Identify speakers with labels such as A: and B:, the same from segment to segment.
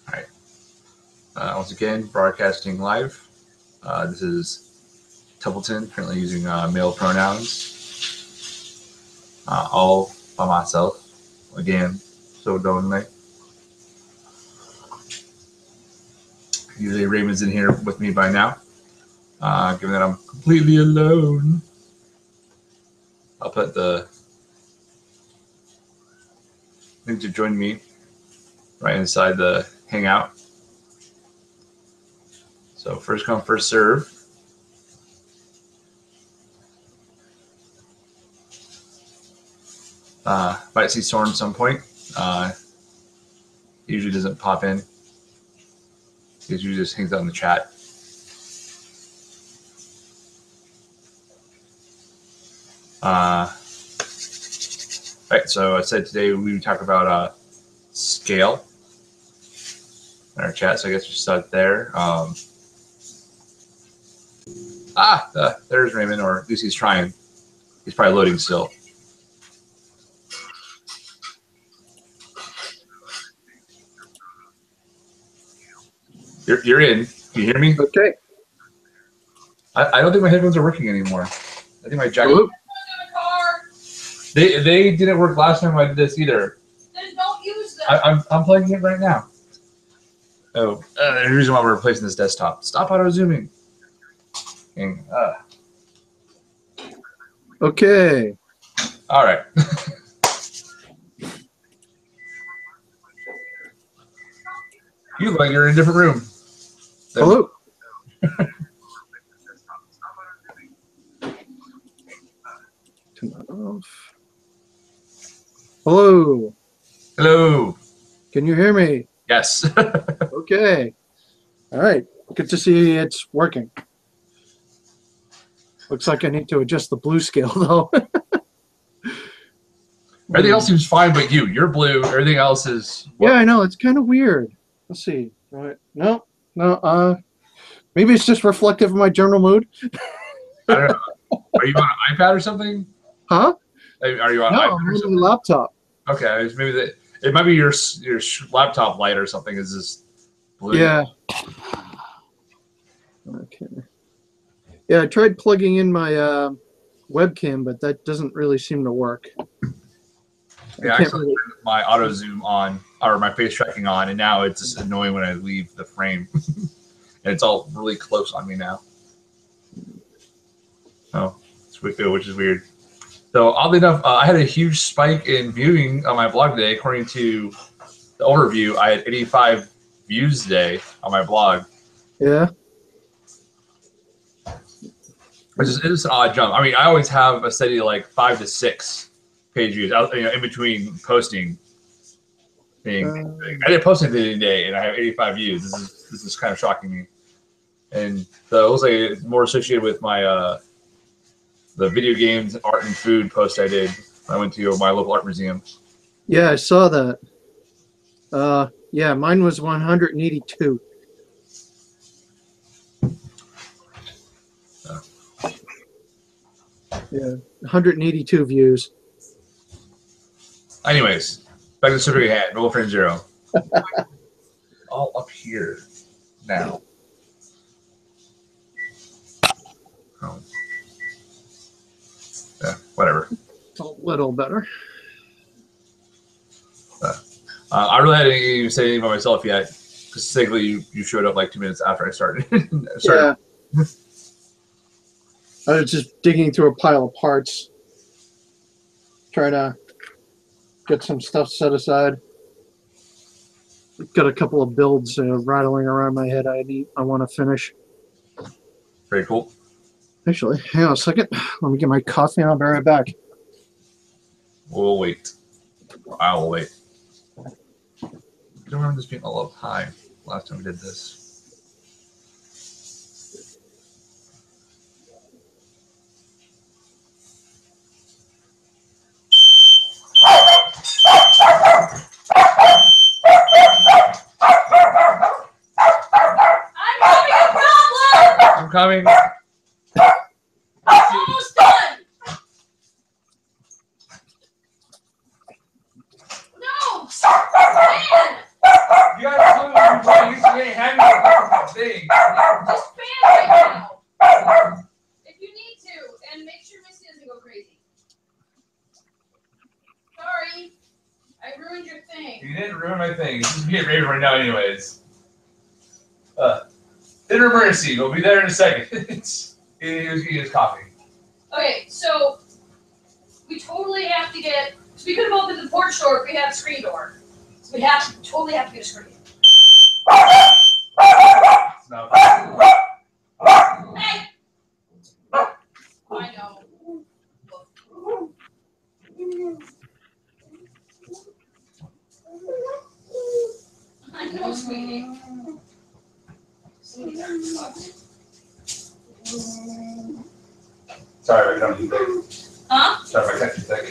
A: All right. Once again, broadcasting live. This is Templeton, currently using male pronouns. All by myself. Again, so lonely. Usually Raymond's in here with me by now. Given that I'm completely alone, I'll put the link to join me right inside the Hangout. So first come, first serve. Might see Soren at some point. He usually doesn't pop in. He usually just hangs out in the chat. Right, so I said today we would talk about scale in our chat, so I guess we start there. There's Raymond, or at least he's trying. He's probably loading still. You're in. Can you hear me?
B: Okay.
A: I don't think my headphones are working anymore. I think my jack. They didn't work last time I did this either.
C: Then don't use them.
A: I'm plugging it right now. Oh, there's a reason why we're replacing this desktop. Stop auto zooming.
B: Okay.
A: All right. You look like you're in a different room.
B: Hello. Turn that off. Hello.
A: Hello.
B: Can you hear me?
A: Yes.
B: Okay. All right. Good to see it's working. Looks like I need to adjust the blue scale though.
A: Everything else seems fine, but you. You're blue. Everything else is.
B: Yeah, I know. It's kind of weird. Let's see. No. Maybe it's just reflective of my general mood.
A: I don't know. Are you on an iPad or something?
B: Huh?
A: Are you on
B: No,
A: iPad
B: I'm
A: or
B: on
A: something?
B: my laptop.
A: Okay, maybe it might be your laptop light or something. Is this blue?
B: Yeah. Okay. Yeah, I tried plugging in my webcam, but that doesn't really seem to work.
A: Yeah, I actually turned my auto zoom on, or my face tracking on, and now it's just annoying when I leave the frame. And it's all really close on me now. Oh, which is weird. So oddly enough, I had a huge spike in viewing on my blog today. According to the overview, I had 85 views today on my blog.
B: Yeah.
A: Which is an odd jump. I mean, I always have a steady like 5 to 6 page views, in between posting. I didn't post anything today, and I have 85 views. This is kind of shocking me. And so it looks like it's more associated with my the video games, art, and food post I did. I went to my local art museum.
B: Yeah, I saw that. Yeah, mine was 182. Yeah, 182 views.
A: Anyways, back to the subject at hand. Mobile Frame Zero. All up here now. Oh. Yeah, whatever.
B: It's a little better.
A: I really hadn't even said anything about myself yet. Specifically, you showed up like 2 minutes after I started.
B: Yeah. I was just digging through a pile of parts, trying to get some stuff set aside. Got a couple of builds rattling around my head. I want to finish.
A: Very cool.
B: Actually, hang on a second. Let me get my coffee and I'll be right back.
A: We'll wait. I will wait. I don't remember this being a little high last time we did this. I'm coming.
C: I'm almost done. No, man.
A: You guys
C: Just fan right now. If you need to, and make sure Missy doesn't go crazy. Sorry, I ruined your thing.
A: You didn't ruin my thing. This is getting ready right now, anyways. Dinner emergency. We'll be there in a second. He was eating his coffee.
C: Okay, so we totally have to get. So we could have opened the porch door if we had a screen door. So we totally have to get a screen.
A: No.
C: Hey! I know. I know, sweetie.
A: Sorry if I cut you thick.
C: Huh?
A: Sorry if I cut you thick.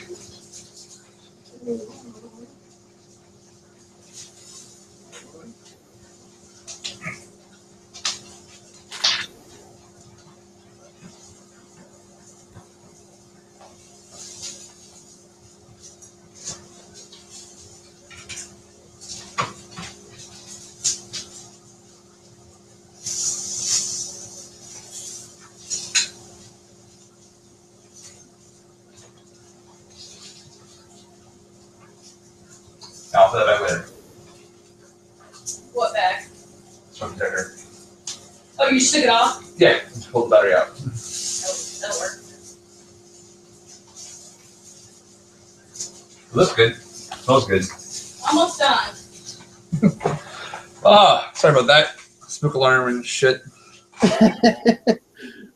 A: I'll put that back later.
C: What bag?
A: Smoke detector.
C: Oh, you just took it off?
A: Yeah, just pull the battery out.
C: That'll work.
A: It looks good. Smells good.
C: Almost done.
A: Oh, sorry about that. Smoke alarm and shit.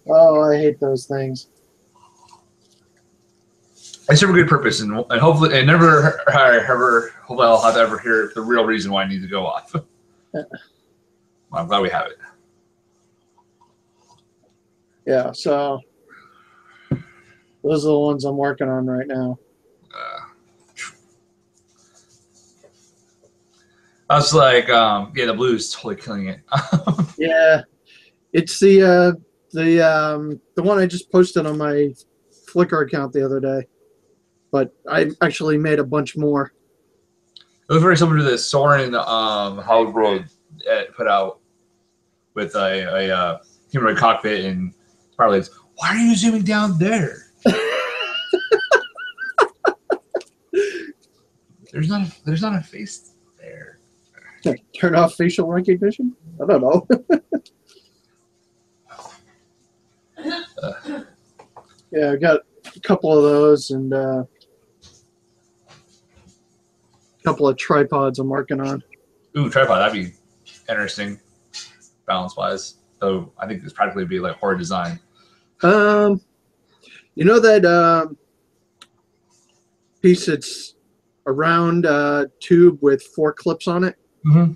B: Oh, I hate those things.
A: They serve a good purpose, and hopefully, and hopefully I'll have to ever hear the real reason why I need to go off. Well, I'm glad we have it.
B: Yeah, so those are the ones I'm working on right now.
A: I was like, yeah, the blue's totally killing it.
B: Yeah, it's the one I just posted on my Flickr account the other day, but I actually made a bunch more.
A: It was very similar to the Soren Hollywood World put out with a humanoid cockpit and power legs. Why are you zooming down there? There's not a face there.
B: Turn off facial recognition? I don't know. Yeah, I got a couple of those and a couple of tripods I'm working on.
A: Ooh, tripod, that'd be interesting, balance-wise. Though I think it's practically be like horror design.
B: You know that piece that's a round tube with 4 clips on it?
A: Mm-hmm.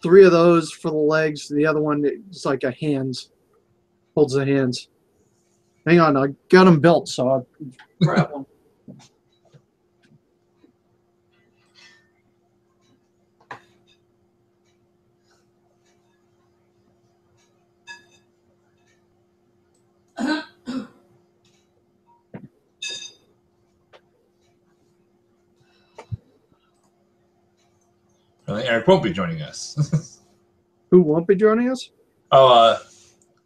B: 3 of those for the legs. The other one is like a hands. Holds the hands. Hang on, I got them built, so I'll grab one.
A: Eric won't be joining us.
B: Who won't be joining us?
A: Oh,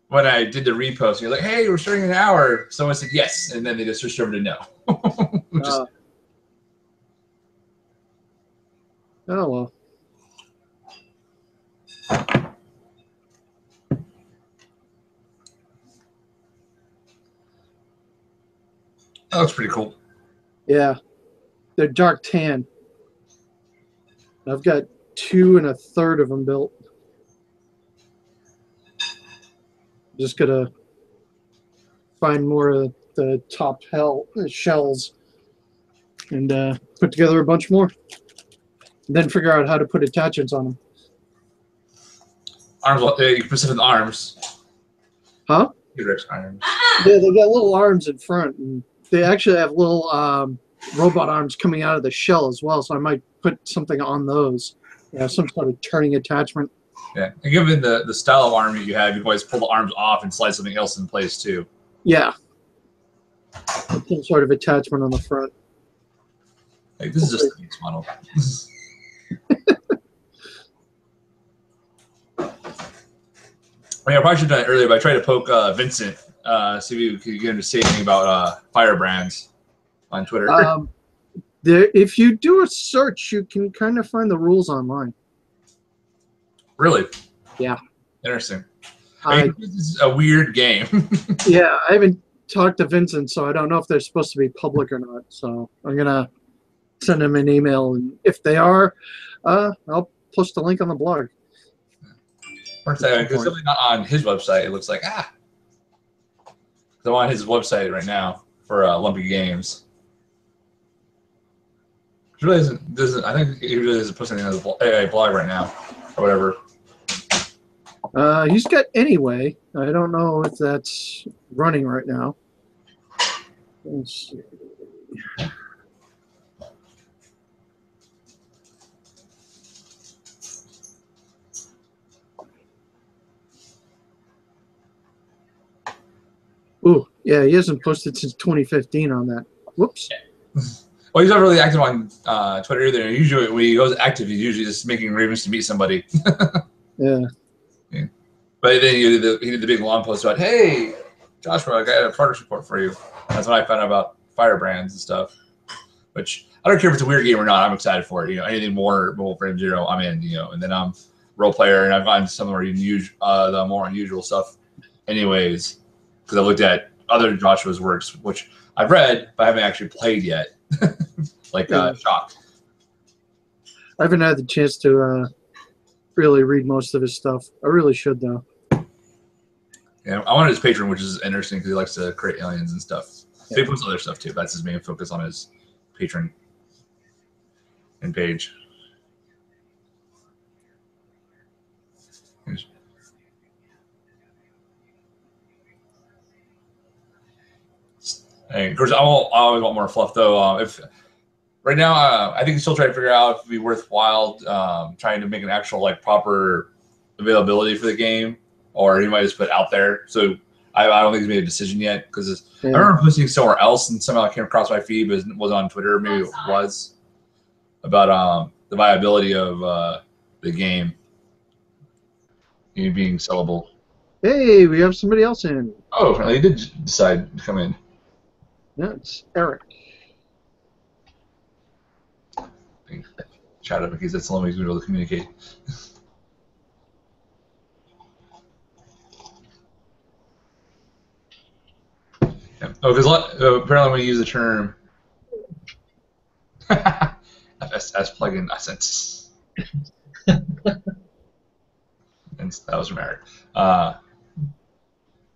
A: when I did the repost, you're like, "Hey, we're starting in an hour." Someone said yes, and then they just switched over to no.
B: Oh, well.
A: That looks pretty cool.
B: Yeah. They're dark tan. I've got 2 1/3 of them built. Just gotta find more of the top shells and put together a bunch more. And then figure out how to put attachments on them.
A: Arms, you can put stuff in the arms.
B: Huh?
A: T-Rex arms.
B: Yeah, they got little arms in front, and they actually have little robot arms coming out of the shell as well. So I might put something on those. Yeah, some sort of turning attachment.
A: Yeah, and given the style of arm you have, you can always pull the arms off and slide something else in place too.
B: Yeah. Some sort of attachment on the front.
A: Like this is just a base model. I probably should have done it earlier, but I tried to poke Vincent, see if you could get him to say anything about firebrands on Twitter.
B: If you do a search, you can kind of find the rules online.
A: Really?
B: Yeah.
A: Interesting. I mean, this is a weird game.
B: Yeah, I haven't talked to Vincent, so I don't know if they're supposed to be public or not. So I'm gonna send him an email, and if they are, I'll post a link on the blog.
A: Because something not on his website, it looks like I'm on his website right now for Lumpy Games. He really doesn't. I think he really isn't posting anything on a blog right now, or whatever.
B: He's got Anyway. I don't know if that's running right now. Let's see. Ooh, yeah, he hasn't posted since 2015 on that. Whoops.
A: Well, he's not really active on Twitter either. Usually, when he goes active, he's usually just making arrangements to meet somebody.
B: Yeah.
A: But then he did the big long post about, hey, Joshua, I got a progress report for you. That's when I found out about firebrands and stuff. Which I don't care if it's a weird game or not. I'm excited for it. Anything more Mobile Frame Zero, I'm in. And then I'm role player, and I've gotten some of the more unusual stuff, anyways, because I looked at other Joshua's works, which I've read but I haven't actually played yet, like Shock.
B: I haven't had the chance to really read most of his stuff. I really should, though.
A: Yeah, I wanted his Patreon, which is interesting because he likes to create aliens and stuff. So he posts other stuff too. That's his main focus on his Patreon and page. And of course, I always want more fluff though. If right now, I think he's still trying to figure out if it'd be worthwhile trying to make an actual proper availability for the game, or he might just put it out there. So I don't think he's made a decision yet because I remember posting somewhere else and somehow it came across my feed, but it wasn't on Twitter. Maybe it was about the viability of the game being sellable.
B: Hey, we have somebody else in.
A: Oh, apparently he did decide to come in.
B: Yeah, it's Eric.
A: Chat up because that's the only way he's going to be able to communicate. Yeah. Oh, because apparently when you use the term FSS plugin assets. And that was from Eric.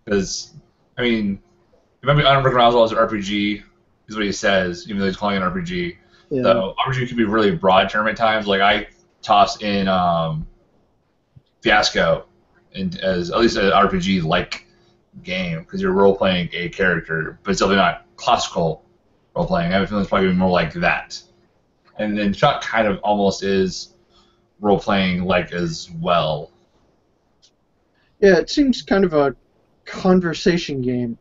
A: Because, I mean, it might be unrecognizable as an RPG, is what he says, even though he's calling it an RPG.
B: Yeah.
A: So RPG can be a really broad term at times. Like I toss in Fiasco as at least an RPG-like game because you're role-playing a character, but it's definitely not classical role-playing. I have a feeling it's probably more like that. And then Shock kind of almost is role-playing like as well.
B: Yeah, it seems kind of a conversation game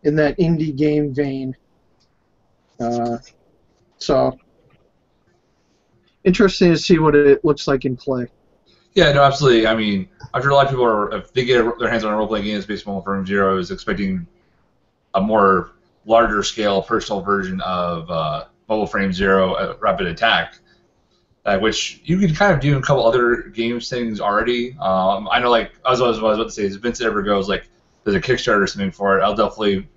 B: in that indie game vein. So interesting to see what it looks like in play. Yeah,
A: no, absolutely. I mean, I'm sure a lot of people are, if they get their hands on a role-playing game that's based on Mobile Frame Zero, is expecting a more larger-scale personal version of Mobile Frame Zero Rapid Attack, which you can kind of do in a couple other games things already. I know, like, I was about to say, if Vincent ever goes, like, there's a Kickstarter or something for it, I'll definitely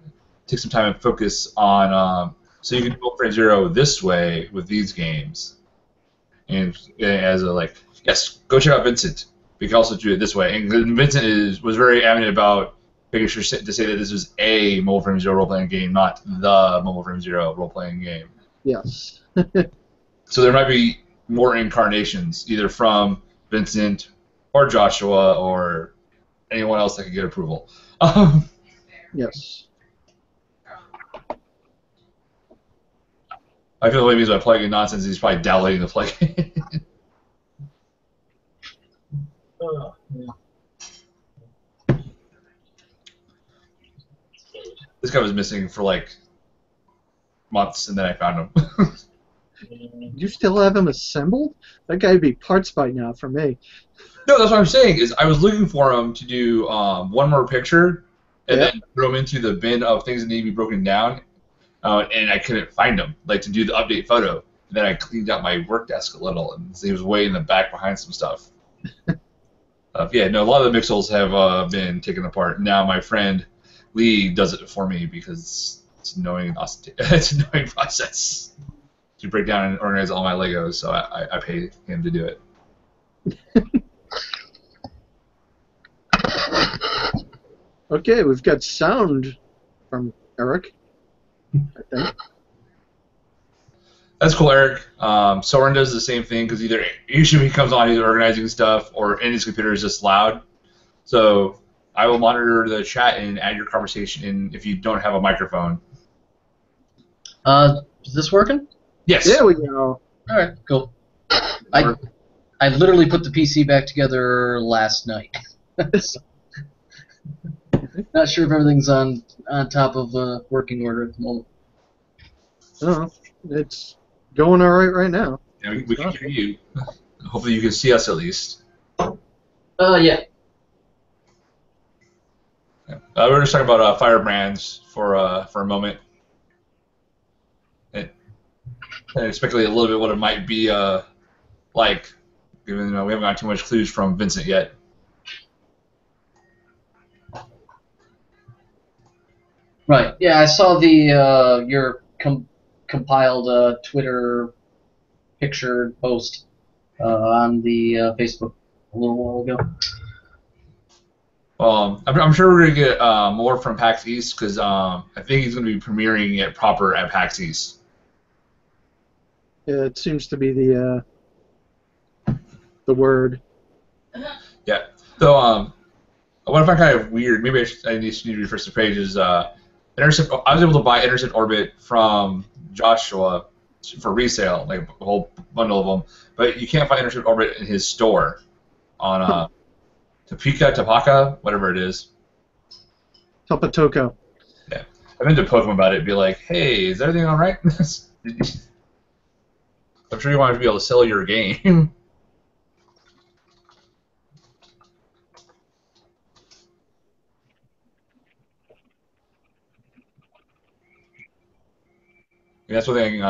A: take some time and focus on, so you can do Mobile Frame Zero this way with these games. And as a, like, yes, go check out Vincent. We can also do it this way. And Vincent was very adamant about making sure to say that this is a Mobile Frame Zero role-playing game, not the Mobile Frame Zero role-playing game.
B: Yes.
A: So there might be more incarnations, either from Vincent or Joshua or anyone else that could get approval.
B: Yes.
A: I feel the way he means by plugging nonsense, he's probably downloading the plugin. This guy was missing for like months, and then I found him.
B: You still have him assembled? That guy'd be parts by now for me.
A: No, that's what I'm saying. Is I was looking for him to do one more picture, and
B: Yeah.
A: then throw him into the bin of things that need to be broken down, and I couldn't find him, like to do the update photo. And then I cleaned out my work desk a little, and he was way in the back behind some stuff. Yeah, no, a lot of the Mixels have been taken apart. Now my friend Lee does it for me because it's annoying. It's an annoying process to break down and organize all my Legos, so I pay him to do it.
B: Okay, we've got sound from Eric, I think.
A: That's cool, Eric. Soren does the same thing because usually he comes on either organizing stuff or in his computer is just loud. So I will monitor the chat and add your conversation in if you don't have a microphone.
D: Is this working?
A: Yes.
B: There we go.
D: All right, cool. I literally put the PC back together last night. Not sure if everything's on top of working order at the moment.
B: Oh, it's going all right now.
A: Yeah, we can hear you. Hopefully you can see us at least.
D: Yeah.
A: We're just talking about firebrands for a moment. And speculate a little bit what it might be like, given we haven't got too much clues from Vincent yet.
D: Right. Yeah, I saw the your compiled Twitter picture post on the Facebook a little while ago.
A: I'm sure we're gonna get more from PAX East because I think he's gonna be premiering it proper at PAX East.
B: Yeah, it seems to be the word.
A: Yeah. So what I find kind of weird, maybe I need to refresh the page, is Intercept. I was able to buy Intercept Orbit from Joshua for resale, like a whole bundle of them, but you can't find Intercept Orbit in his store on Tapaka, whatever it is.
B: Topatoko.
A: Yeah. I've been to poke him about it and be like, hey, is everything all right? I'm sure you want to be able to sell your game. That's one thing.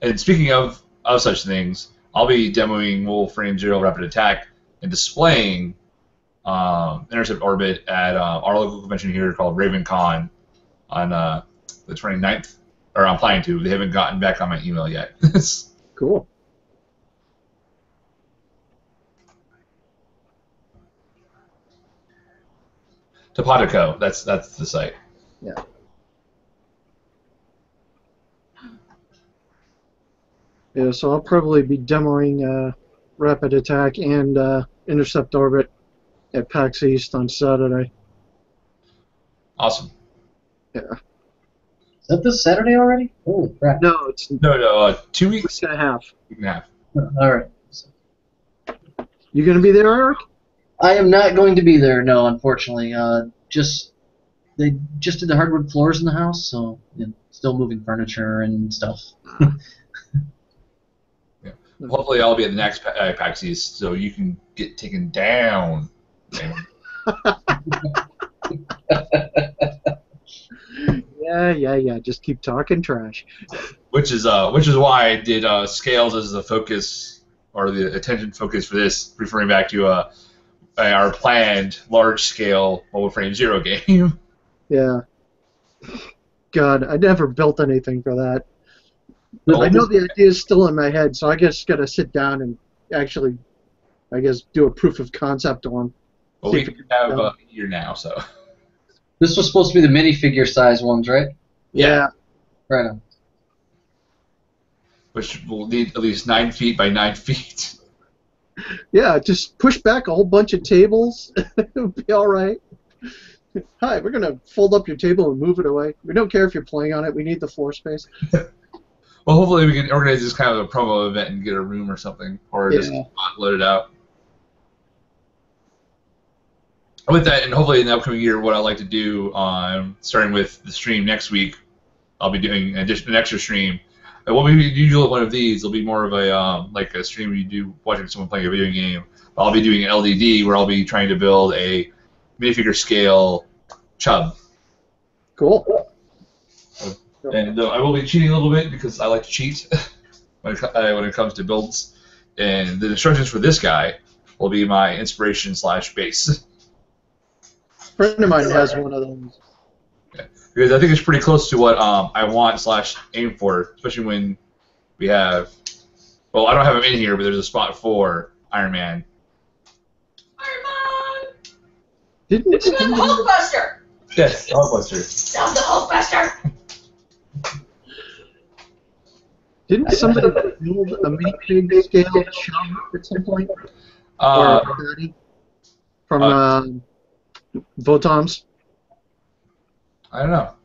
A: And speaking of such things, I'll be demoing Wolframe Zero Rapid Attack and displaying Intercept Orbit at our local convention here called RavenCon on the 29th. Or I'm planning to. They haven't gotten back on my email yet.
B: Cool.
A: Topatico, that's the site.
B: Yeah. Yeah, so I'll probably be demoing Rapid Attack and Intercept Orbit at PAX East on Saturday.
A: Awesome.
B: Yeah.
D: Is that this Saturday already? Holy crap.
B: No, it's
A: No, 2 weeks.
B: week and a half.
A: Week and a half.
D: All right.
B: You gonna be there, Eric?
D: I am not going to be there, no, unfortunately. They just did the hardwood floors in the house, so still moving furniture and stuff.
A: Yeah. Hopefully, I'll be at the next PAX East, so you can get taken down.
B: Yeah. Just keep talking trash.
A: Which is why I did scales as the focus or the attention focus for this, referring back to our planned large-scale Mobile Frame Zero game.
B: Yeah. God, I never built anything for that.
A: Oh,
B: I know the idea is still in my head, so I guess gotta sit down and actually, I guess, do a proof of concept on.
A: Well, we have a year now, so.
D: This was supposed to be the minifigure size ones, right?
B: Yeah.
D: Right on.
A: Which will need at least 9 feet by 9 feet.
B: Yeah, just push back a whole bunch of tables. It'll be all right. Hi, we're gonna fold up your table and move it away. We don't care if you're playing on it. We need the floor space.
A: Well, hopefully we can organize this kind of a promo event and get a room or something, or just load it out. With that, and hopefully in the upcoming year, what I'd like to do, starting with the stream next week, I'll be doing an extra stream. what we usually one of these will be more of a like a stream you do watching someone playing a video game. I'll be doing an LDD where I'll be trying to build a minifigure scale chub.
B: Cool.
A: And I will be cheating a little bit because I like to cheat when it comes to builds. And the instructions for this guy will be my inspiration / base.
B: A friend of mine has one of those.
A: Yeah. Because I think it's pretty close to what I want / aim for, especially when we have. Well, I don't have him in here, but there's a spot for Iron Man.
C: Iron Man!
B: Didn't
C: It's the Hulkbuster!
A: Yes, the Hulkbuster.
C: Sound the Hulkbuster!
B: Didn't somebody build a minifig scale chub at some point? Or Patty from Votons?
A: I don't know.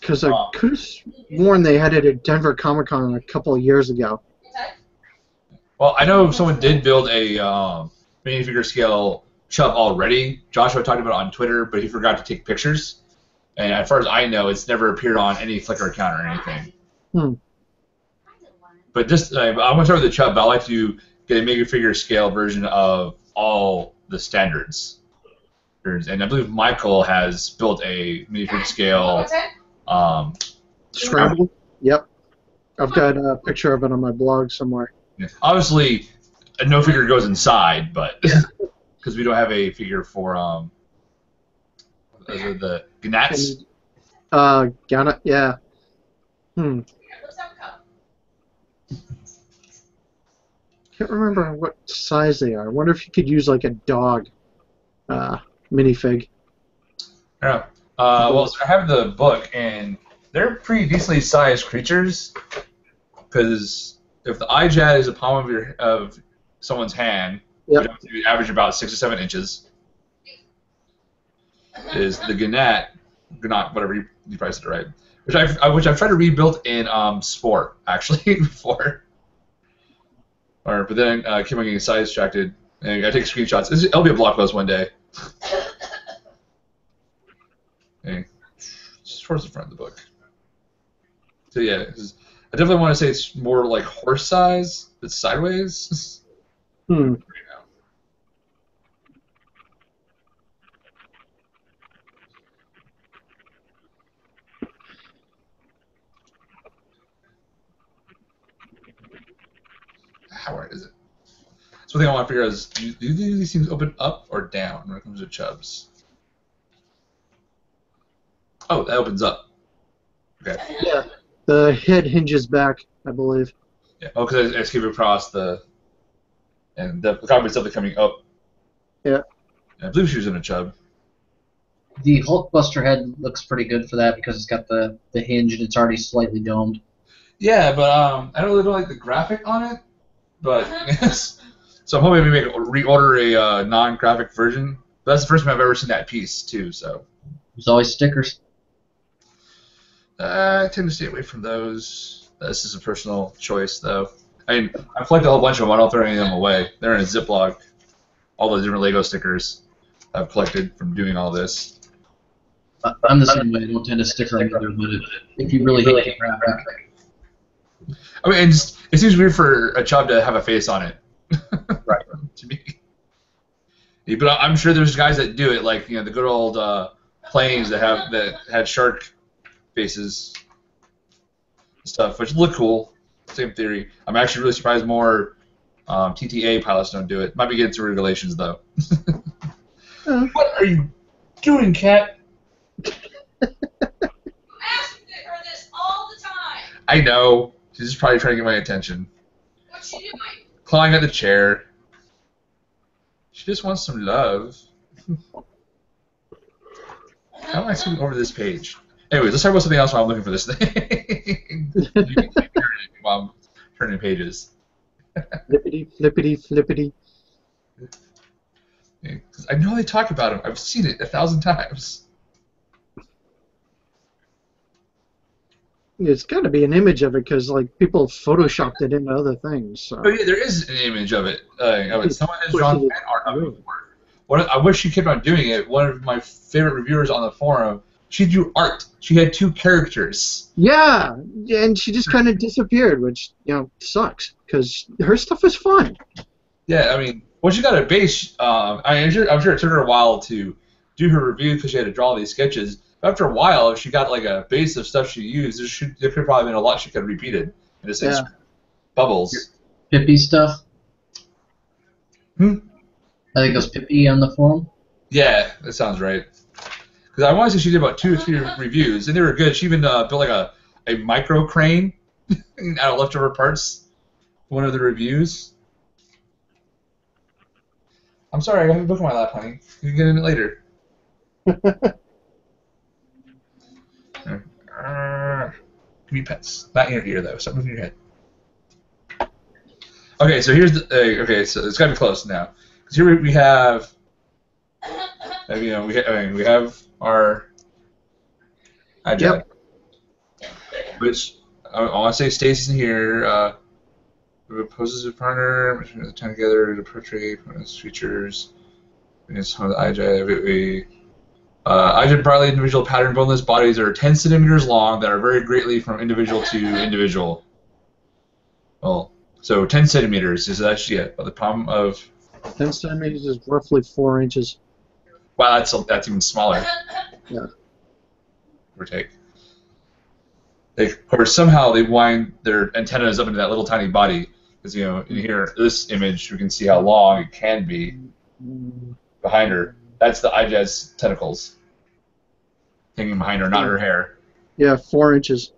B: Because I could have sworn they had it at Denver Comic Con a couple of years ago.
A: Well, I know someone did build a minifigure scale chub already. Joshua talked about it on Twitter, but he forgot to take pictures. And as far as I know, it's never appeared on any Flickr account or anything. But just, I'm going to start with the chub, but I like to get a minifigure scale version of all the standards. And I believe Michael has built a minifigure scale.
B: Scramble? Yep. I've got a picture of it on my blog somewhere.
A: Yeah. Obviously, no figure goes inside, but because we don't have a figure for the Gnats.
B: Ghana, yeah. Can't remember what size they are. I wonder if you could use like a dog minifig.
A: Yeah. Well, I have the book, and they're pretty decently sized creatures. Because if the iJad is a palm of someone's hand,
B: yep.
A: which would average about 6 to 7 inches, is the Gnat, whatever you priced it right, which I've tried to rebuild in Sport actually before. But then I keep on getting size distracted, and I take screenshots. It'll be a blog post one day. Okay. Just towards the front of the book. So yeah, I definitely want to say it's more like horse size, but sideways. Right now. How wide is it? So one thing I want to figure out is, do these things open up or down when it comes to chubs? Oh, that opens up. Okay.
B: Yeah, the head hinges back, I believe.
A: Yeah. Oh, because I skip across and the cockpit's definitely coming up.
B: Yeah.
A: I believe she was in a chub.
D: The Hulkbuster head looks pretty good for that because it's got the hinge and it's already slightly domed.
A: Yeah, but I don't really like the graphic on it. But yes, so I'm hoping we reorder a non-graphic version. But that's the first time I've ever seen that piece too. So
D: there's always stickers.
A: I tend to stay away from those. This is a personal choice, though. I mean, I've collected a whole bunch of them. I don't throw any of them away. They're in a Ziploc. All the different Lego stickers I've collected from doing all this.
D: I'm the same way. I don't tend to sticker them either, but if you really hate the graphic.
A: I mean, it seems weird for a chub to have a face on it.
D: Right.
A: To me. Yeah, but I'm sure there's guys that do it, like the good old planes that had shark faces and stuff, which look cool. Same theory. I'm actually really surprised more TTA pilots don't do it. Might be getting to regulations though. What are you doing, Cat?
C: I'm asking her this all the time.
A: I know. She's just probably trying to get my attention.
C: What's she doing?
A: Clawing at the chair. She just wants some love. How am I skipping over this page? Anyways, let's talk about something else while I'm looking for this thing. You can keep turning it while I'm turning pages.
B: Flippity, flippity, flippity.
A: Yeah, 'cause I know they talk about him. I've seen it 1,000 times.
B: It's got to be an image of it because like people photoshopped it into other things. So.
A: Oh yeah, there is an image of it. Someone has drawn fan art of it before. I wish you kept on doing it. One of my favorite reviewers on the forum She drew art. She had 2 characters.
B: Yeah, and she just kind of disappeared, which sucks because her stuff is fun.
A: Yeah, I mean, once she got a base, I'm sure it took her a while to do her review because she had to draw these sketches. But after a while, if she got like a base of stuff she used, there could probably been a lot she could have repeated in this bubbles.
D: Pippi stuff.
A: Hmm?
D: I think it was Pippi on the forum.
A: Yeah, that sounds right. Because I want to say she did about 2 or 3 reviews, and they were good. She even built like a micro crane out of leftover parts. One of the reviews. I'm sorry, I have a book on my lap, honey. You can get in it later. Give me pets. Not in your ear though. Stop moving your head. Okay, so here's the. Okay, so it's gotta be close now. Because here we have. We have our.
B: Yep.
A: Which I want to say stays in here. Poses a partner, the time together to portray its features. It's one of the IJ. IJ partly individual pattern boneless bodies are 10 centimeters long that are vary greatly from individual to individual. Well, so 10 centimeters is actually it. But the problem of
B: 10 centimeters is roughly 4 inches.
A: wow, that's even smaller.
B: Yeah.
A: Give or take. Of course, somehow they wind their antennas up into that little tiny body. Because, in here, this image, we can see how long it can be behind her. That's the IJ's tentacles hanging behind her, not her hair.
B: Yeah, 4 inches.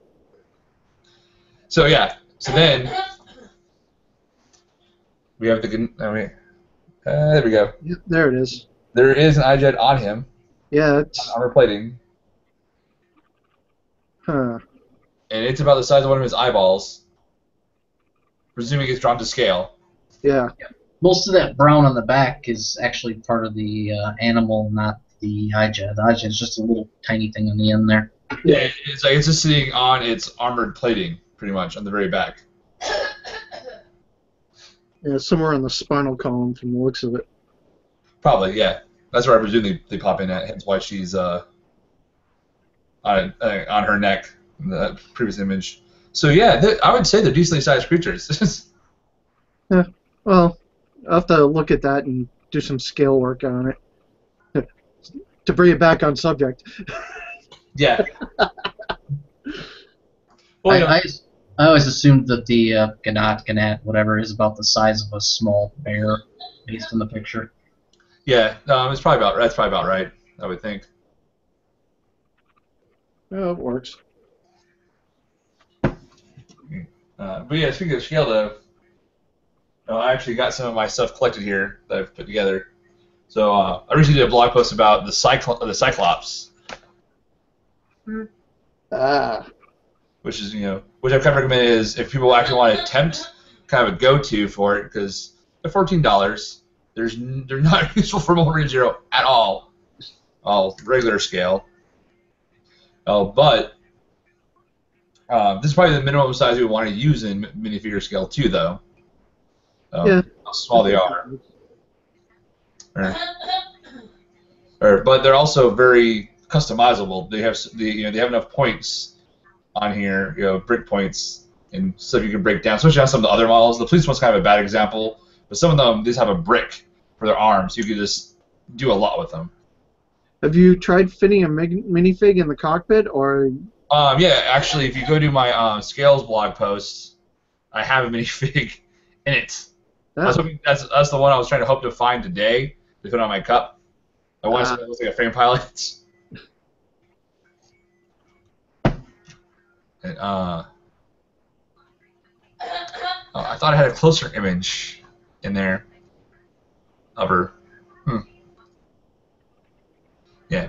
A: So, yeah. So then, we have the... there we go.
B: Yep, there it is.
A: There is an IJ on him.
B: Yeah, it's...
A: On her plating.
B: Huh.
A: And it's about the size of one of his eyeballs. Presuming it's drawn to scale.
B: Yeah.
D: Most of that brown on the back is actually part of the animal, not the IJ. The IJ is just a little tiny thing on the end there.
A: Yeah, it's just sitting on its armored plating, pretty much, on the very back.
B: Yeah, somewhere on the spinal column from the looks of it.
A: Probably, yeah. That's where I presume they pop in at, hence why she's on her neck in the previous image. So yeah, I would say they're decently sized creatures.
B: Yeah, well, I'll have to look at that and do some scale work on it. To bring it back on subject.
A: Yeah. Well,
D: I always assumed that the Ganat, whatever, is about the size of a small bear, based on the picture.
A: Yeah, that's probably about right, I would think.
B: Oh, it works.
A: But yeah, speaking of scale, though, I actually got some of my stuff collected here that I've put together. So I recently did a blog post about the Cyclops, which is which I've kind of recommended is if people actually want to attempt kind of a go-to for it because they're $14. They're not useful for Wolverine Zero at all regular scale. But this is probably the minimum size we would want to use in minifigure scale too, though.
B: Yeah.
A: How small they are. But they're also very customizable. They have enough points on here, brick points and stuff you can break down. Especially on some of the other models. The police one's kind of a bad example, but some of them just have a brick for their arms. You can just do a lot with them.
B: Have you tried fitting a minifig in the cockpit, or?
A: Yeah, actually, if you go to my scales blog post, I have a minifig in it.
B: Oh.
A: That's the one I was trying to hope to find today to put on my cup. I want something that looks like a frame pilot. And, I thought I had a closer image in there of her. Yeah.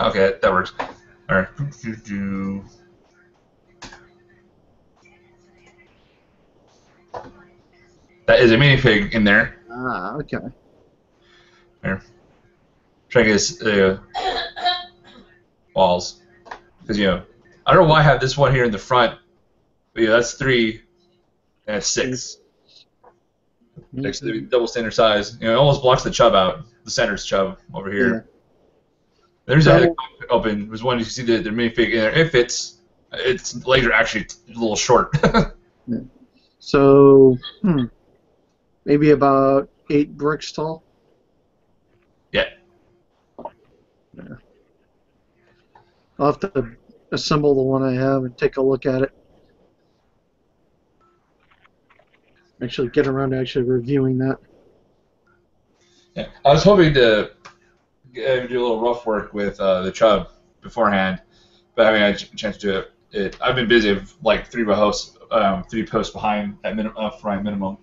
A: Okay, that works. All right. That is a minifig in there.
B: Okay.
A: There. Trying to get walls. Because, I don't know why I have this one here in the front. But, that's 3, and that's 6. Next to the double standard size. It almost blocks the chub out. The center's chub over here. The reason I had the cockpit open was when you see the minifig in there. If its legs are actually a little short.
B: Yeah. So, maybe about 8 bricks tall.
A: Yeah.
B: I'll have to assemble the one I have and take a look at it. Actually, get around to actually reviewing that.
A: Yeah. I was hoping to do a little rough work with the Chubb beforehand, but I haven't had a chance to do it. I've been busy with like 3 posts behind at for my minimum.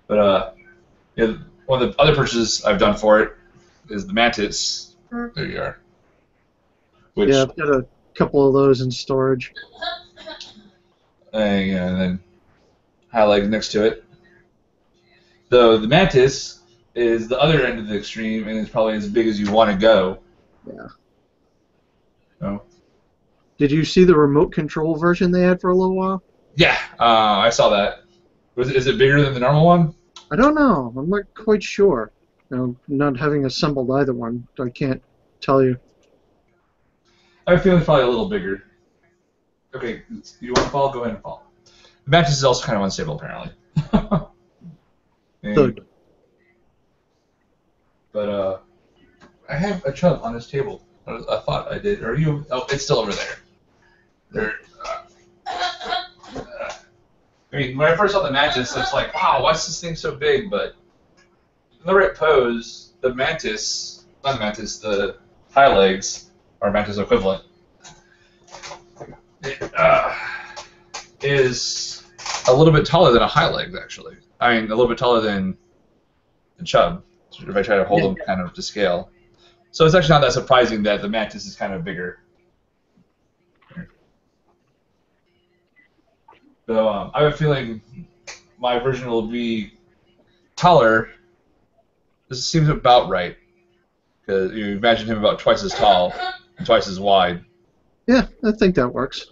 A: But one of the other purchases I've done for it is the Mantis. There you are. Which,
B: Yeah, I've got a couple of those in storage.
A: and then highlight next to it. Though the Mantis is the other end of the extreme, and it's probably as big as you want to go.
B: Yeah.
A: So,
B: Did you see the remote control version they had for a little while?
A: yeah, I saw that. Is it bigger than the normal one?
B: I don't know. I'm not quite sure. Not having assembled either one, I can't tell you.
A: I have a feeling it's probably a little bigger. Okay, you want to fall? Go ahead and fall. The Mantis is also kind of unstable, apparently.
B: Good.
A: But I have a Chubb on this table. I thought I did. Are you? Oh, it's still over there. There. I mean, when I first saw the Mantis, it's like, wow, why is this thing so big? But in the right pose, the Mantis, not the Mantis, the high legs, or Mantis equivalent, is a little bit taller than a high leg, actually. I mean, a little bit taller than the Chubb, if I try to hold them kind of to scale. So it's actually not that surprising that the Mantis is kind of bigger. So I have a feeling my version will be taller. This seems about right. Because you imagine him about twice as tall and twice as wide.
B: Yeah, I think that works.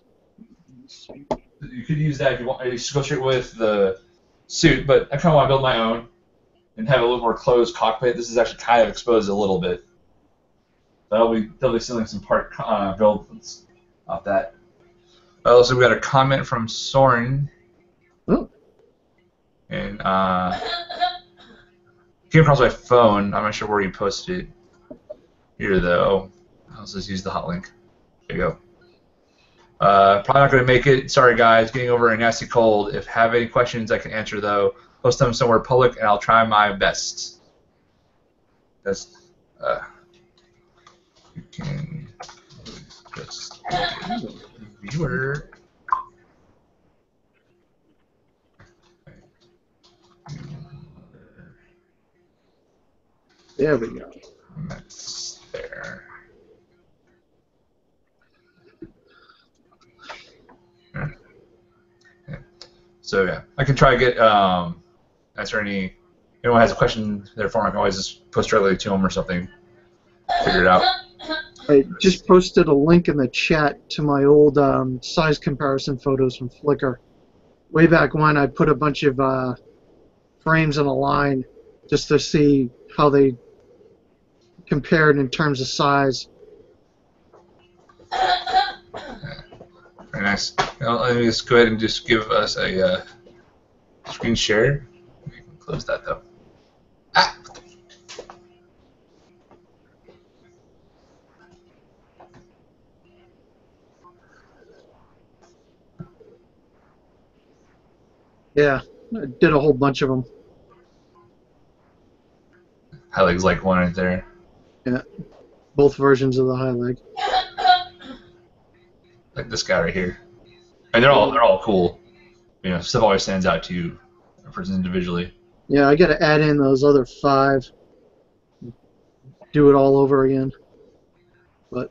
A: You could use that if you want. You should go straight with the suit, but I kind of want to build my own and have a little more closed cockpit. This is actually kind of exposed a little bit. They'll be stealing some part builds off that. Also, we got a comment from Soren.
B: Oh.
A: And came across my phone. I'm not sure where you posted it. Here, though. I'll just use the hot link. There you go. Probably not going to make it. Sorry, guys. Getting over a nasty cold. If have any questions, I can answer, though. Post them somewhere public, and I'll try my best. That's, you can just viewer.
B: There we go.
A: That's there. Yeah. So yeah, I can try to get answer anyone has a question there for me. I can always just post directly to them or something. Figure it out.
B: I just posted a link in the chat to my old size comparison photos from Flickr. Way back when, I put a bunch of frames in a line just to see how they compared in terms of size.
A: Very nice. Now, let me just go ahead and just give us a screen share. We can close that though. Ah.
B: Yeah, I did a whole bunch of them.
A: High leg's like one right there.
B: Yeah, both versions of the high leg.
A: Like this guy right here. And they're all cool. You know, stuff always stands out to you, a person individually.
B: Yeah, I got to add in those other 5. Do it all over again. But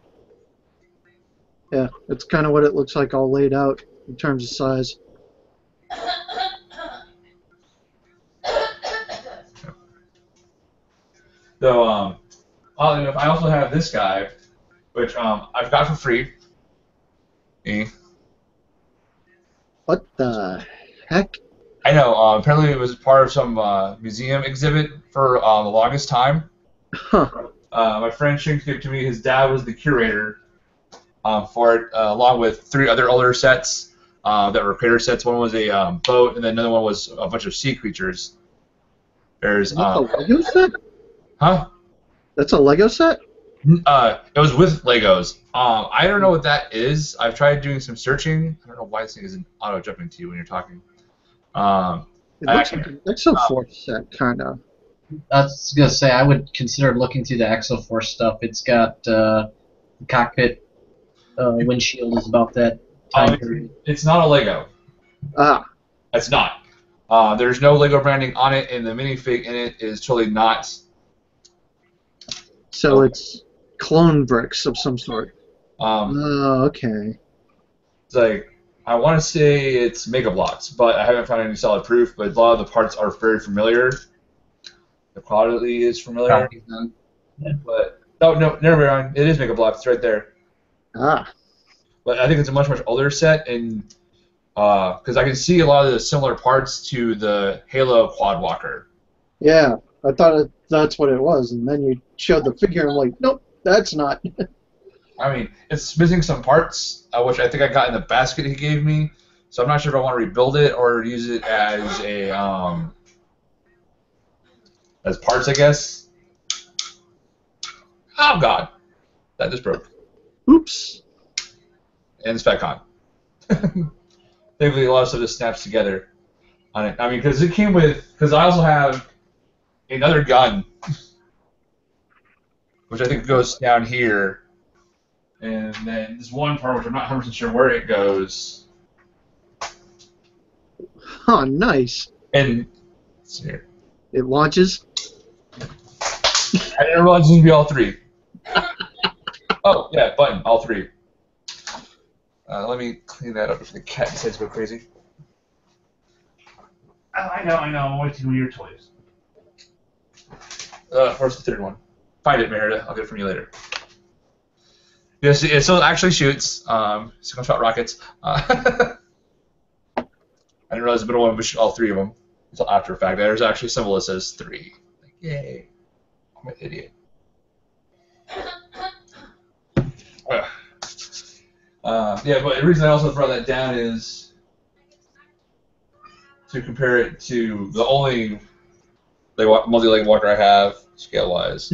B: yeah, it's kind of what it looks like all laid out in terms of size.
A: So, oddly enough, I also have this guy, which I've got for free.
B: What the heck?
A: I know. Apparently, it was part of some museum exhibit for the longest time.
B: Huh.
A: My friend Shinks gave it to me. His dad was the curator for it, along with 3 other older sets that were creator sets. One was a boat, and then another one was a bunch of sea creatures. There's
B: That's a Lego set?
A: huh?
B: That's a Lego set?
A: It was with Legos. I don't know what that is. I've tried doing some searching. I don't know why this thing isn't auto jumping to you when you're talking.
B: It looks like an Exo set, kind of.
D: I was gonna say I would consider looking through the Exoforce stuff. It's got the cockpit windshield is about that time period.
A: It's not a Lego.
B: Ah,
A: It's not. There's no Lego branding on it, and the minifig in it is totally not.
B: so it's clone bricks of some sort. Oh, okay.
A: It's like, I want to say it's Mega Blocks, but I haven't found any solid proof. But a lot of the parts are very familiar. The quality is familiar.
D: Yeah.
A: But no, never mind. It is Mega Blocks. It's right there.
B: Ah,
A: But I think it's a much older set, and because I can see a lot of the similar parts to the Halo Quad Walker.
B: yeah. I thought that's what it was, and then you showed the figure, and I'm like, nope, that's not.
A: I mean, it's missing some parts, which I think I got in the basket he gave me. So I'm not sure if I want to rebuild it or use it as a as parts, I guess. Oh God, that just broke.
B: Oops.
A: And the SpecCon. Thankfully, a lot of stuff just snaps together on it. I mean, because it came with, because I also have another gun, which I think goes down here, and then this one part, which I'm not 100% sure where it goes.
B: Huh, nice.
A: And let's see here.
B: It launches.
A: I didn't realize it was going to be all 3. Oh, yeah, button, all 3. Let me clean that up before the cat decides to go crazy. Oh, I know, I'm wasting one of your toys. Where's the 3rd one? Find it, Merida. I'll get it from you later. Yes, it still actually shoots. Single shot rockets. I didn't realize the middle one would shoot all 3 of them until after the fact. There's actually a symbol that says 3. Like, yay. I'm an idiot. Yeah, but the reason I also brought that down is to compare it to the only multi-leg walker I have, scale-wise.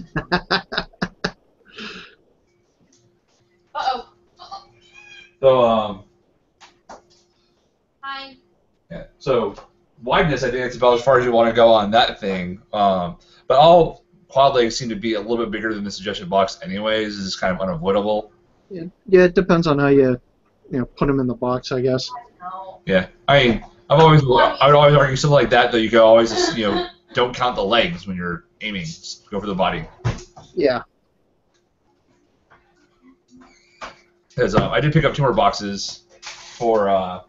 C: Uh-oh.
A: So,
C: Hi.
A: yeah. So, wideness, I think that's about as far as you want to go on that thing. But all quad legs seem to be a little bit bigger than the suggested box anyways. This is kind of unavoidable.
B: Yeah, it depends on how you put them in the box, I guess.
C: No.
A: Yeah. I mean, I would always argue something like that, though you could always just, don't count the legs when you're aiming. Just go for the body.
B: Yeah.
A: Because I did pick up 2 more boxes for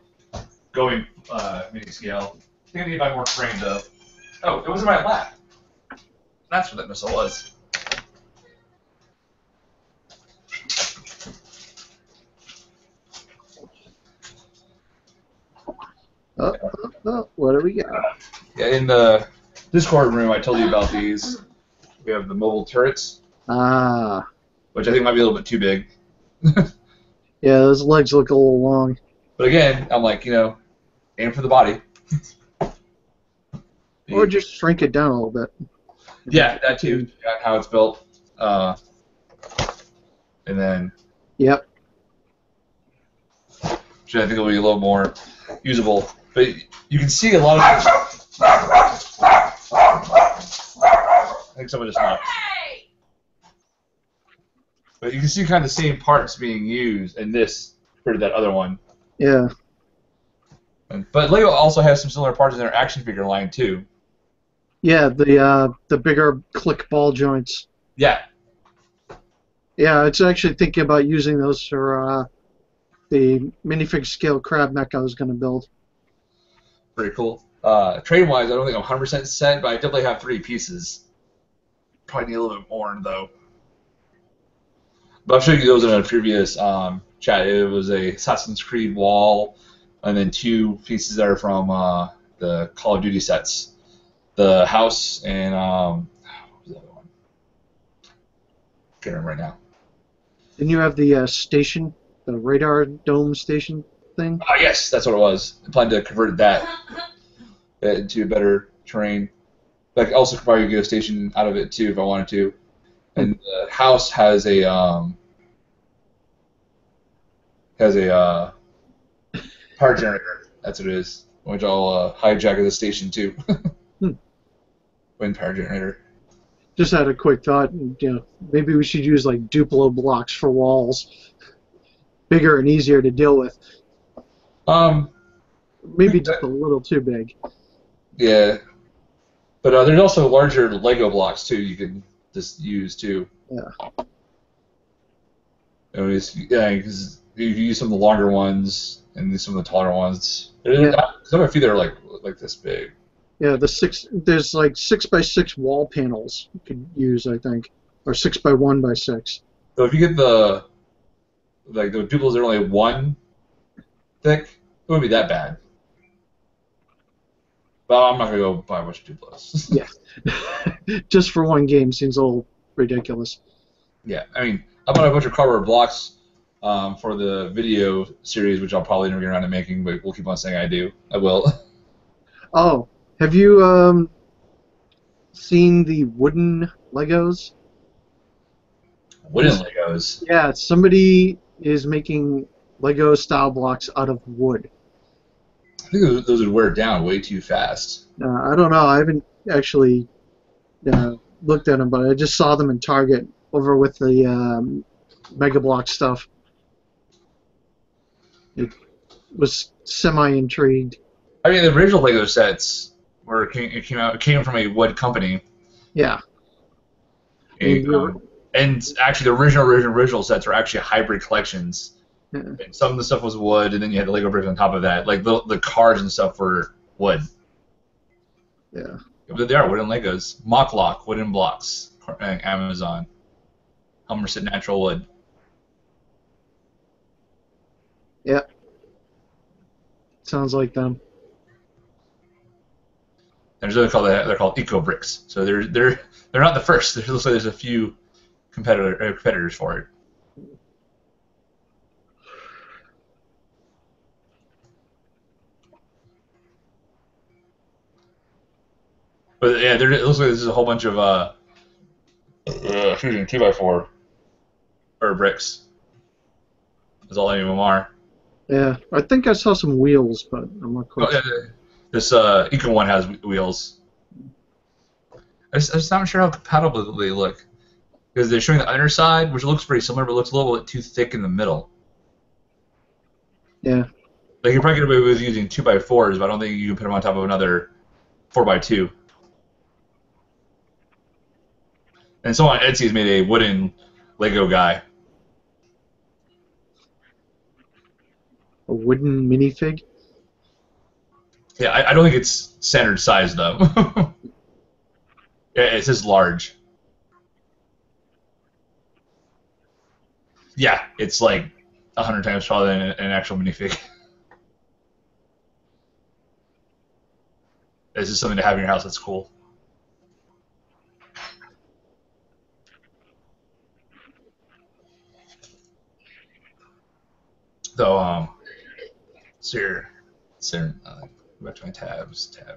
A: going mini scale. I think I need to buy more frames, though. Oh, it was in my lap. That's what that missile was.
B: What do we got?
A: Yeah, in the Discord room, I told you about these. We have the mobile turrets,
B: Ah.
A: which I think might be a little bit too big.
B: Yeah, those legs look a little long.
A: But again, I'm like, aim for the body.
B: Or just shrink it down a little bit.
A: Yeah, that too. How it's built. And then,
B: Yep.
A: which I think will be a little more usable. But you can see a lot of. I think someone just knocked.
C: Hey!
A: But you can see kind of the same parts being used in this compared to that other one.
B: Yeah.
A: But Lego also has some similar parts in their action figure line too.
B: Yeah, the bigger click ball joints.
A: Yeah.
B: Yeah, it's actually thinking about using those for the minifig scale crab mech I was going to build.
A: Pretty cool. Trade-wise, I don't think I'm 100% set, but I definitely have 3 pieces. Probably need a little bit more, though. But I'll show you those in a previous chat. It was a Assassin's Creed wall, and then 2 pieces that are from the Call of Duty sets. The house and what was the other one? Can't remember right now.
B: Didn't you have the station, the radar dome station thing?
A: Oh, yes, that's what it was. I plan to convert that into a better terrain. Like, also could probably get a station out of it too if I wanted to. And the house has a power generator. That's what it is, which I'll hijack as a station too. Wind power generator.
B: Just had a quick thought. Maybe we should use like Duplo blocks for walls, bigger and easier to deal with. Maybe just a little too big.
A: Yeah, but there's also larger Lego blocks too. You can just use too.
B: Yeah.
A: Because you use some of the longer ones and some of the taller ones.
B: Yeah.
A: Some of a few that are like this big.
B: Yeah, there's like 6x6 wall panels you could use, I think, or 6x1x6.
A: So if you get the Duplos that are only 1 thick, it wouldn't be that bad. But I'm not gonna go buy a bunch of Duplos.
B: Yeah. Just for one game seems a little ridiculous.
A: Yeah, I mean, I bought a bunch of cardboard blocks for the video series, which I'll probably never get around to making, but we'll keep on saying I do. I will.
B: Oh, have you seen the wooden Legos?
A: Wooden Legos.
B: Yeah, somebody is making Lego style blocks out of wood.
A: I think those would wear down way too fast.
B: I don't know. I haven't actually looked at them, but I just saw them in Target over with the Mega Block stuff. It was semi-intrigued.
A: I mean, the original Lego sets it came from a wood company.
B: Yeah.
A: And actually, the original sets were actually hybrid collections.
B: Yeah.
A: And some of the stuff was wood, and then you had the Lego bricks on top of that. Like the cars and stuff were wood.
B: Yeah.
A: But they are wooden Legos. Mock Lock, wooden blocks, Amazon. Hummerset natural wood.
B: Yeah. Sounds like them.
A: There's they're called Eco Bricks. So they're not the first. Looks like there's a few competitors for it. But yeah, it looks like there's a whole bunch of 2x4 or bricks. That's all any of them are.
B: Yeah, I think I saw some wheels, but I'm not quite sure.
A: This Eco one has wheels. I'm just not sure how compatible they look. Because they're showing the underside, which looks pretty similar, but looks a little bit too thick in the middle.
B: Yeah.
A: Like you probably get away with using 2x4s, but I don't think you can put them on top of another 4x2. And someone on Etsy has made a wooden Lego guy.
B: A wooden minifig?
A: Yeah, I don't think it's standard size though. Yeah, it says large. Yeah, it's like 100 times taller than an actual minifig. This is something to have in your house that's cool. So, go back to my tabs. I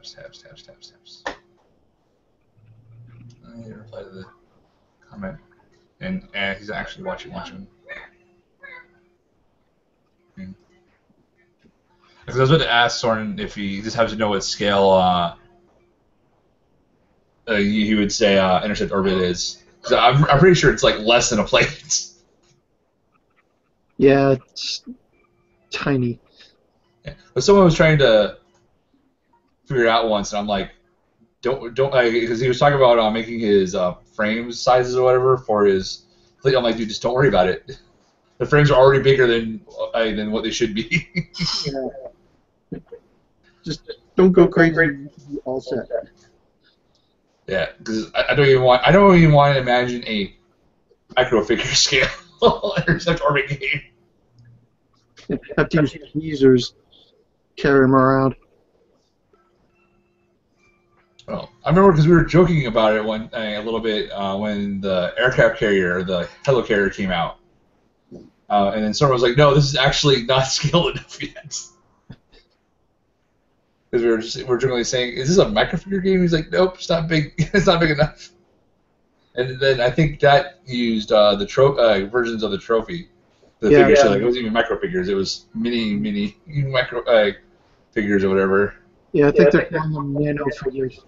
A: need to reply to the comment. And he's actually watching. Because I was about to ask Soren if he just happens to know what scale he would say intercept orbit is. Because I'm pretty sure it's like less than a plate.
B: Yeah, it's tiny.
A: Yeah. But someone was trying to figure it out once, and I'm like, don't, because he was talking about making his frame sizes or whatever for his plate. I'm like, dude, just don't worry about it. The frames are already bigger than what they should be.
B: Yeah. Just don't go crazy. All set.
A: Yeah, because I don't even want to imagine a micro figure scale intercept orbit game.
B: Have to use tweezers, carry them around.
A: Well, I remember because we were joking about it a little bit when the aircraft carrier, the helicarrier, came out, and then someone was like, "No, this is actually not scaled enough yet." Because we were generally saying, "Is this a microfigure game?" He's like, "Nope, it's not big. It's not big enough." And then I think that used the versions of the trophy, the figures.
B: yeah.
A: So like, it wasn't even micro figures; it was mini micro figures or whatever.
B: Yeah, I think they're calling them nano figures.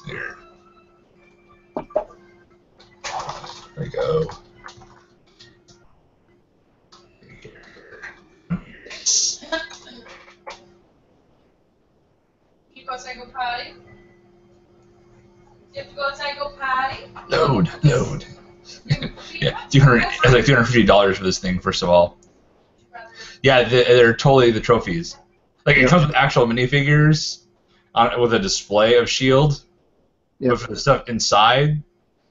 A: Here. There we go.
C: You go outside and go potty? You have to go outside and go potty?
A: Load. Yeah, it's like $250 for this thing. First of all, yeah, they're totally the trophies. Like it comes with actual minifigures with a display of Shield.
B: Yeah.
A: But for the stuff inside,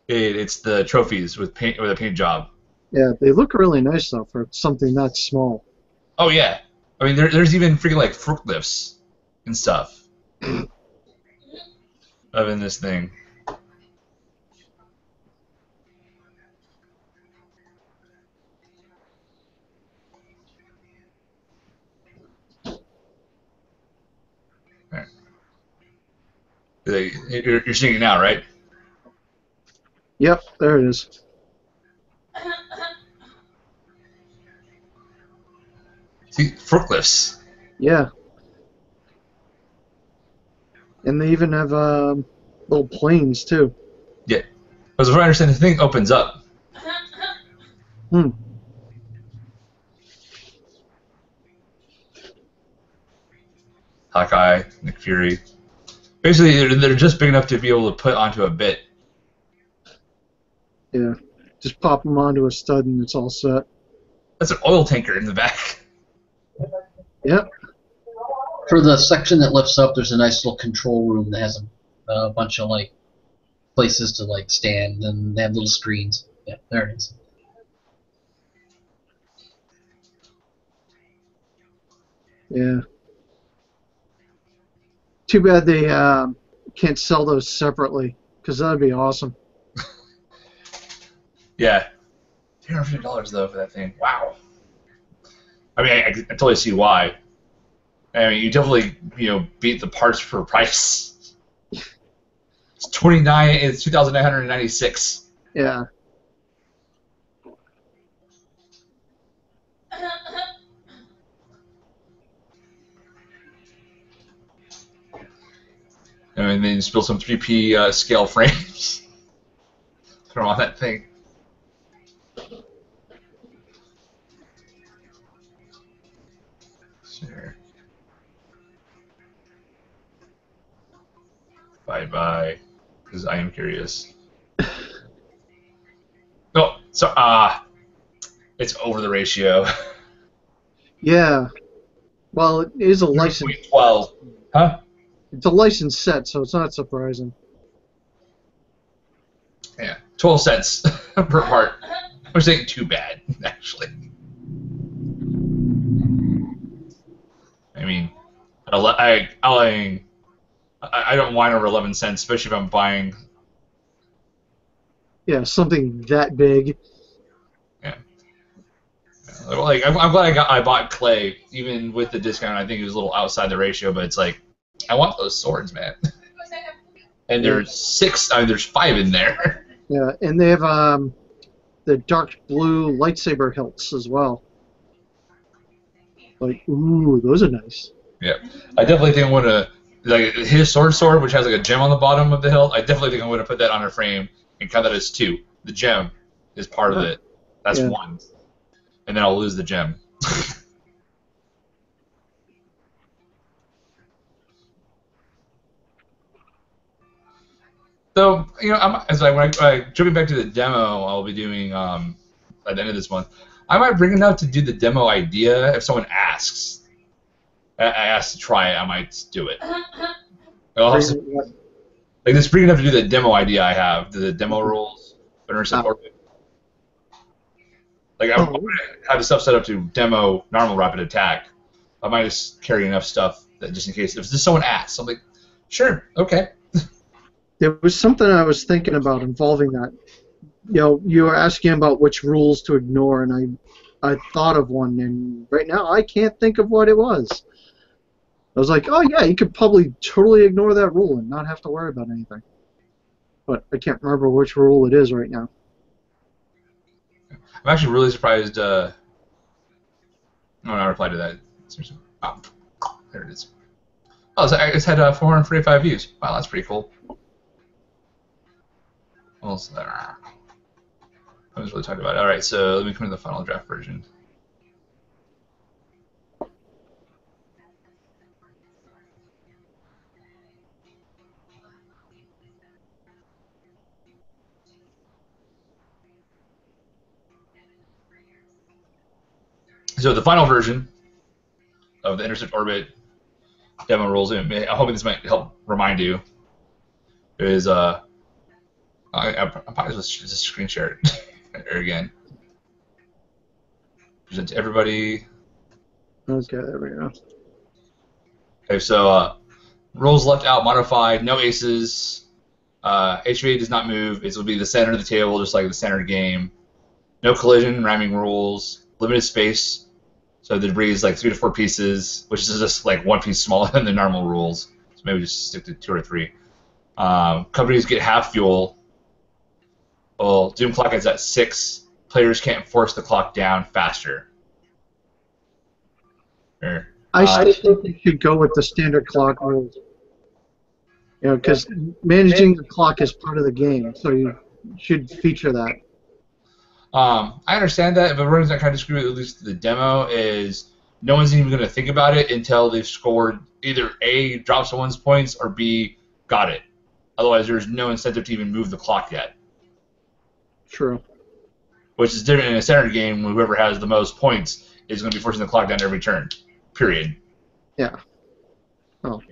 A: it's the trophies with a paint job.
B: Yeah, they look really nice though for something that small.
A: Oh yeah, I mean there's even freaking like forklifts and stuff of in this thing. You're seeing it now, right?
B: Yep, there it is.
A: See, forklifts.
B: Yeah. And they even have little planes too.
A: Yeah. Because if I understand, the thing opens up.
B: Hmm.
A: Hawkeye, Nick Fury. Basically, they're just big enough to be able to put onto a bit.
B: Yeah. Just pop them onto a stud and it's all set.
A: That's an oil tanker in the back.
B: Yep.
D: For the section that lifts up, there's a nice little control room that has a bunch of like places to like stand, and they have little screens. Yeah, there it is.
B: Yeah. Too bad they can't sell those separately, because that'd be awesome.
A: Yeah. $250 though for that thing. Wow. I mean, I totally see why. I mean, you definitely beat the parts for price. It's $2,996.
B: Yeah.
A: And then just build some 3P scale frames. Throw on that thing. Sure. Bye, because I am curious. No, so it's over the ratio.
B: Yeah. Well, it is a licensed.
A: 12. Huh?
B: It's a licensed set, so it's not surprising.
A: Yeah, 12 cents per part. Which ain't too bad, actually. I mean, I don't whine over 11 cents, especially if I'm buying.
B: Yeah, something that big.
A: Yeah. Like I'm glad I bought Clay, even with the discount. I think it was a little outside the ratio, but it's like I want those swords, man. And there's there's 5 in there.
B: Yeah, and they have the dark blue lightsaber hilts as well. Like, ooh, those are nice.
A: Yeah, I definitely think I'm gonna like his sword, which has like a gem on the bottom of the hilt. I definitely think I'm gonna put that on a frame and count that as 2. The gem is part of it. That's 1, and then I'll lose the gem. So when jumping back to the demo, I'll be doing at the end of this month. I might bring it out to do the demo idea if someone asks. I asked to try it, I might do it. I'll have some, like this, bring enough to do the demo idea I have, the demo rules, like I'm gonna have the stuff set up to demo normal rapid attack, I might just carry enough stuff that just in case if just someone asks, I'm like, sure, okay.
B: There was something I was thinking about involving that. You know, you were asking about which rules to ignore, and I thought of one, and right now I can't think of what it was. I was like, oh yeah, you could probably totally ignore that rule and not have to worry about anything. But I can't remember which rule it is right now.
A: I'm actually really surprised. Oh, no, I replied to that. Oh, there it is. Oh, so it's had 445 views. Wow, that's pretty cool. Well, I was really talking about it. All right, so let me come to the final draft version. So the final version of the Intercept Orbit demo rules, and I'm hoping this might help remind you, is I'm probably just screen share it there again. Present to everybody.
B: Okay, there we go.
A: Okay, so rules left out, modified, no aces. HVA does not move. It will be the center of the table, just like the center game. No collision, rhyming rules. Limited space. So the debris is like 3 to 4 pieces, which is just like 1 piece smaller than the normal rules. So maybe just stick to 2 or 3. Companies get half fuel. Well, Doom clock is at 6. Players can't force the clock down faster.
B: I still think you should go with the standard clock rules. You know, because managing the clock is part of the game, so you should feature that.
A: I understand that, but the reason I kind of disagree with at least the demo is no one's even going to think about it until they've scored either A, dropped someone's points, or B, got it. Otherwise, there's no incentive to even move the clock yet.
B: True.
A: Which is different in a standard game when whoever has the most points is going to be forcing the clock down every turn. Period.
B: Yeah. Oh.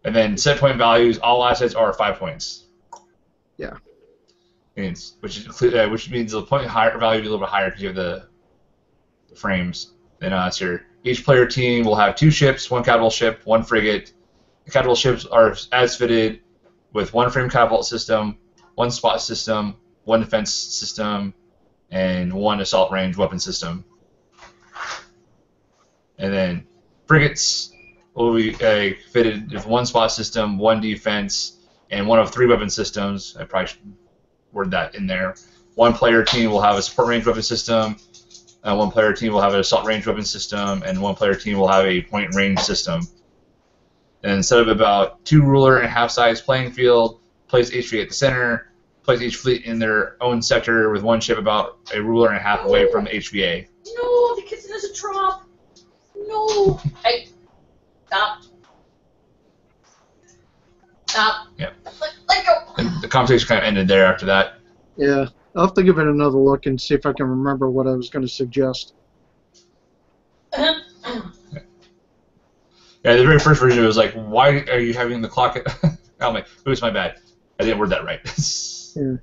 A: And then set point values, all assets are 5 points.
B: Yeah.
A: Which means the point value will be a little bit higher because you have the frames than us here. Each player team will have 2 ships, 1 catapult ship, 1 frigate. The catapult ships are as fitted with 1 frame catapult system, 1 spot system, 1 defense system, and 1 assault range weapon system. And then frigates will be fitted with 1 spot system, 1 defense, and 1 of 3 weapon systems. I probably should word that in there. 1 player team will have a support range weapon system, 1 player team will have an assault range weapon system, and 1 player team will have a point range system. And instead of about 2 ruler and half-size playing field, place HV at the center, place each fleet in their own sector with 1 ship about a ruler and a half away from the HVA.
C: No, the kitchen is a drop. No. Hey, stop. Stop.
A: Yep.
C: Let go.
A: And the conversation kind of ended there after that.
B: Yeah. I'll have to give it another look and see if I can remember what I was going to suggest.
A: Yeah, the very first version it was like, why are you having the clock at... oh, my, it was my bad. I didn't word that right.
B: Yeah.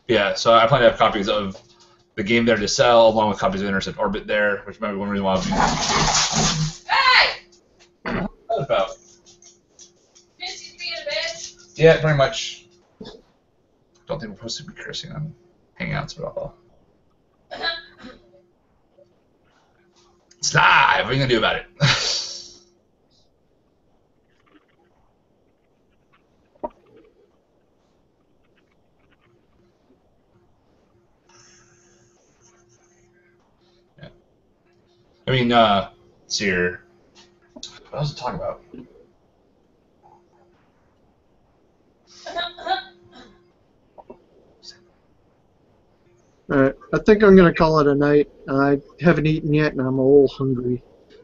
A: Yeah, so I plan to have copies of the game there to sell, along with copies of Intercept Orbit there, which might be one reason why I'll be...
C: Hey!
A: What about?
C: Pinsy's being a bitch.
A: Yeah, very much. Don't think we're supposed to be cursing on Hangouts at all. It's live! What are you going to do about it? Yeah. I mean, let's see here. What else to talk about?
B: Alright, I think I'm going to call it a night. I haven't eaten yet, and I'm a little hungry.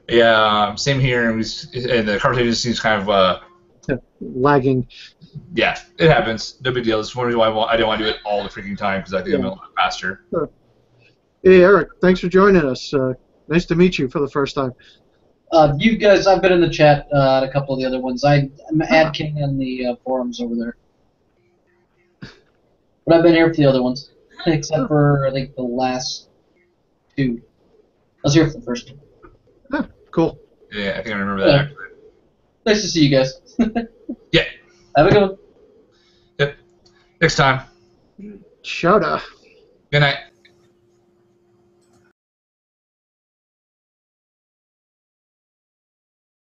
A: Yeah, same here. And the conversation seems kind of
B: Lagging.
A: yeah, it happens. No big deal. It's one reason why I didn't want to do it all the freaking time because I think I'm a lot faster.
B: Hey, Eric, thanks for joining us. Nice to meet you for the first time.
D: You guys, I've been in the chat at a couple of the other ones. I'm ad king on the forums over there. But I've been here for the other ones, except for I think the last 2. I was here for the first 2.
B: Oh, cool.
A: Yeah, I think I remember that.
D: Yeah.
A: Actually.
D: Nice to see you guys.
A: Yeah.
D: Have a good one.
A: Yep. Next time.
B: Shouta.
A: Good night.